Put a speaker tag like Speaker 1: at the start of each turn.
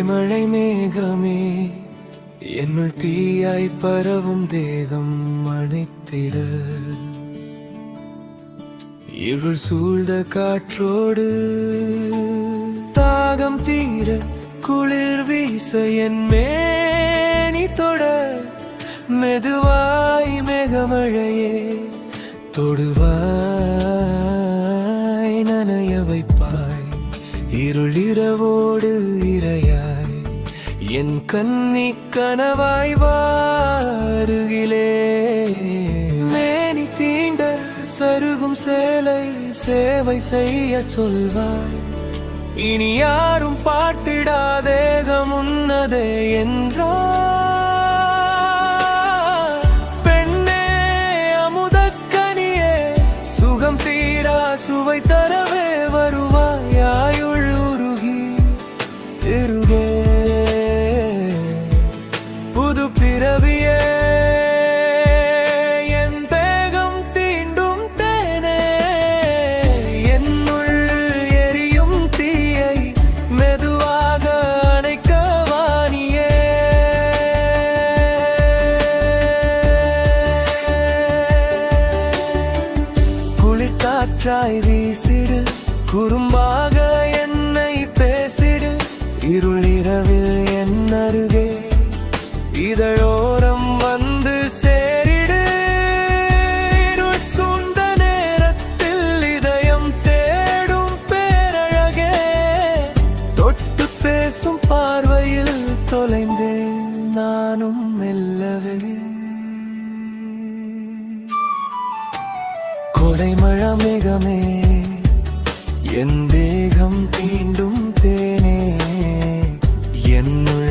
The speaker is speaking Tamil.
Speaker 1: கொடைமழை மேகமே என்னுள் தீயாய் பரவும் தேகம் அணைத்திட, இருள் சூழ்ந்த காற்றோடு தாகம் தீர குளிர் வீச என் மேனி தொட, மெதுவாய் மேகமழையே தொடுவாய் நனைய வைப்பாய், இருளிரவோடு இரையாய் என் கண்ணி கனவாய் வாருகிலே. மேனி தீண்ட சருகும் சேலை சேவை செய்ய சொல்வாய், இனி யாரும் பார்த்திடாதேகம் உன்னதே என்றார். பெண்ணே அமுதக்கனியே சுகம் தீரா சுவை தரவே வருவாயுள் உருகி திருகே புது பிறவியே என் தேகம் தீண்டும் தேனே, என்னுள் எரியும் தீயை மெதுவாக அணைக்க வாணியே. குளிர்காற்றாய் வீசிடு, குறும்பாக என்னை பேசிடு, இருளிரவில் என் அருகே இதழோரம் வந்து சேரிடு. இருள் சூழ்ந்த நேரத்தில் இதயம் தேடும் பேரழகே, தொட்டு பேசும் பார்வையில் தொலைந்தேன் நானும் மெல்லவே. கொடைமழை மேகமே என் தேகம் தீண்டும் தேனே, என்னுள்